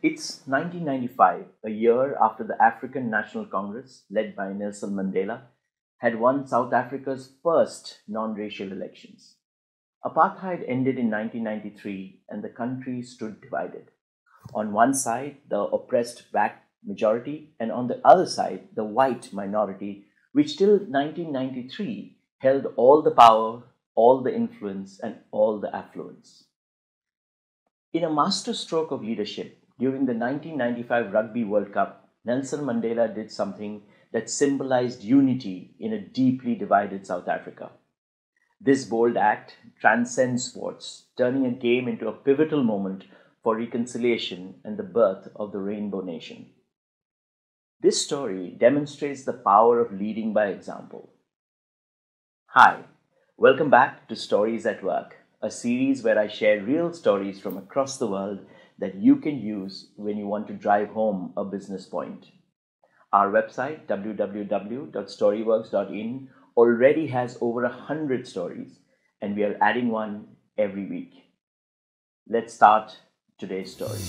It's 1995, a year after the African National Congress, led by Nelson Mandela, had won South Africa's first non racial elections. Apartheid ended in 1993 and the country stood divided. On one side, the oppressed black majority, and on the other side, the white minority, which till 1993 held all the power, all the influence, and all the affluence. In a masterstroke of leadership, during the 1995 Rugby World Cup, Nelson Mandela did something that symbolized unity in a deeply divided South Africa. This bold act transcends sports, turning a game into a pivotal moment for reconciliation and the birth of the Rainbow Nation. This story demonstrates the power of leading by example. Hi, welcome back to Stories at Work, a series where I share real stories from across the world that you can use when you want to drive home a business point. Our website, www.storyworks.in, already has over 100 stories, and we are adding one every week. Let's start today's story.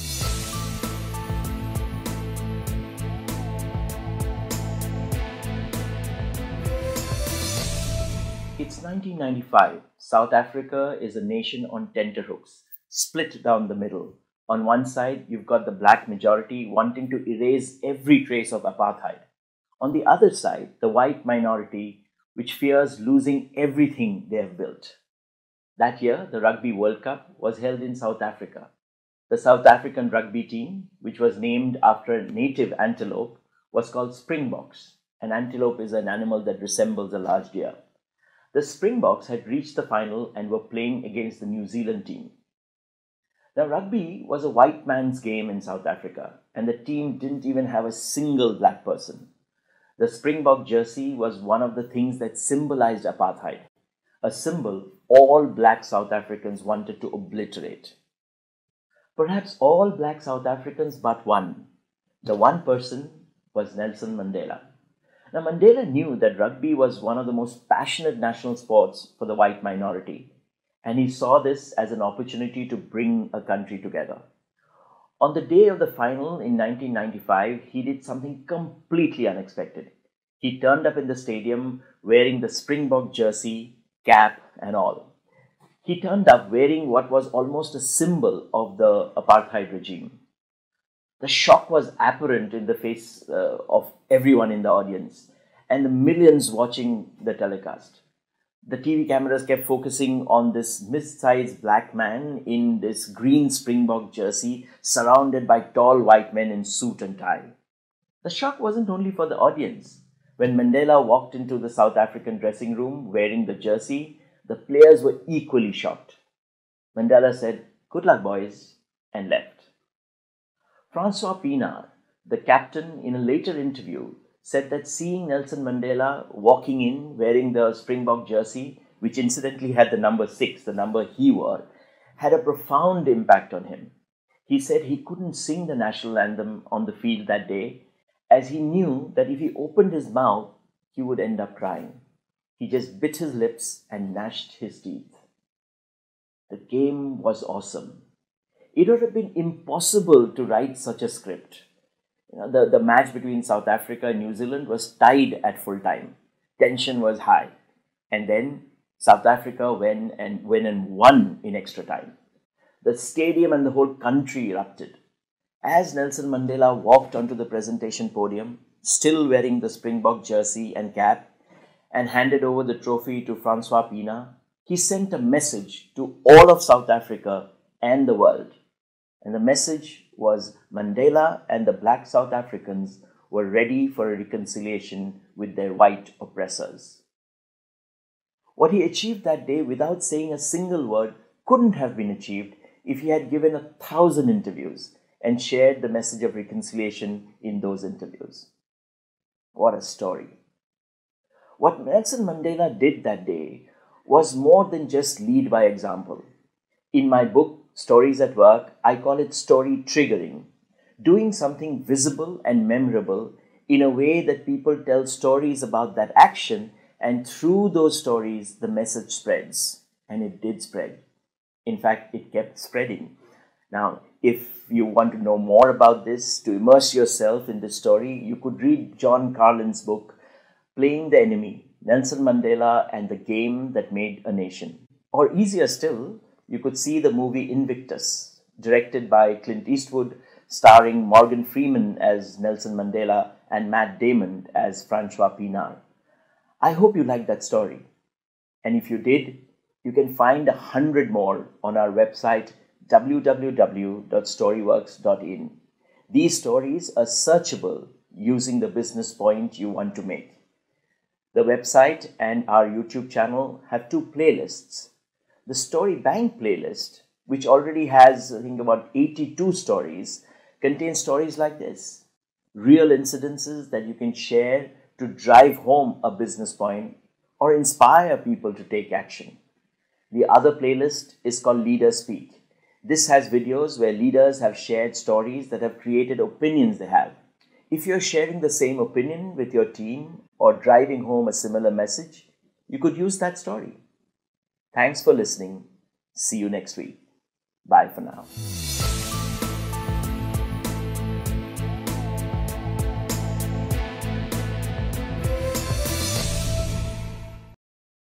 It's 1995. South Africa is a nation on tenterhooks, split down the middle. On one side, you've got the black majority wanting to erase every trace of apartheid. On the other side, the white minority, which fears losing everything they have built. That year, the Rugby World Cup was held in South Africa. The South African rugby team, which was named after a native antelope, was called Springboks. An antelope is an animal that resembles a large deer. The Springboks had reached the final and were playing against the New Zealand team. Now, rugby was a white man's game in South Africa, and the team didn't even have a single black person. The Springbok jersey was one of the things that symbolized apartheid, a symbol all black South Africans wanted to obliterate. Perhaps all black South Africans but one. The one person was Nelson Mandela. Now, Mandela knew that rugby was one of the most passionate national sports for the white minority, and he saw this as an opportunity to bring a country together. On the day of the final in 1995, he did something completely unexpected. He turned up in the stadium wearing the Springbok jersey, cap, and all. He turned up wearing what was almost a symbol of the apartheid regime. The shock was apparent in the face of everyone in the audience and the millions watching the telecast. The TV cameras kept focusing on this mid-sized black man in this green Springbok jersey surrounded by tall white men in suit and tie. The shock wasn't only for the audience. When Mandela walked into the South African dressing room wearing the jersey, the players were equally shocked. Mandela said, "Good luck, boys," and left. Francois Pienaar, the captain, in a later interview, said that seeing Nelson Mandela walking in wearing the Springbok jersey, which incidentally had the number 6, the number he wore, had a profound impact on him. He said he couldn't sing the national anthem on the field that day, as he knew that if he opened his mouth, he would end up crying. He just bit his lips and gnashed his teeth. The game was awesome. It would have been impossible to write such a script. The match between South Africa and New Zealand was tied at full time. Tension was high. And then South Africa went and won in extra time. The stadium and the whole country erupted. As Nelson Mandela walked onto the presentation podium, still wearing the Springbok jersey and cap, and handed over the trophy to Francois Pienaar, he sent a message to all of South Africa and the world. And the message was Mandela and the black South Africans were ready for a reconciliation with their white oppressors. What he achieved that day without saying a single word couldn't have been achieved if he had given 1,000 interviews and shared the message of reconciliation in those interviews. What a story. What Nelson Mandela did that day was more than just lead by example. In my book, Stories at Work, I call it story triggering, doing something visible and memorable in a way that people tell stories about that action, and through those stories, the message spreads. And it did spread. In fact, it kept spreading. Now, If you want to know more about this, to immerse yourself in this story, you could read John Carlin's book, Playing the Enemy, Nelson Mandela and the Game That Made a Nation. Or easier still, you could see the movie Invictus, directed by Clint Eastwood, starring Morgan Freeman as Nelson Mandela and Matt Damon as Francois Pienaar. I hope you liked that story. And if you did, you can find 100 more on our website www.storyworks.in. These stories are searchable using the business point you want to make. The website and our YouTube channel have two playlists. The Story Bank playlist, which already has, I think, about 82 stories, contains stories like this. Real incidences that you can share to drive home a business point or inspire people to take action. The other playlist is called Leaders Speak. This has videos where leaders have shared stories that have created opinions they have. If you're sharing the same opinion with your team or driving home a similar message, you could use that story. Thanks for listening. See you next week. Bye for now.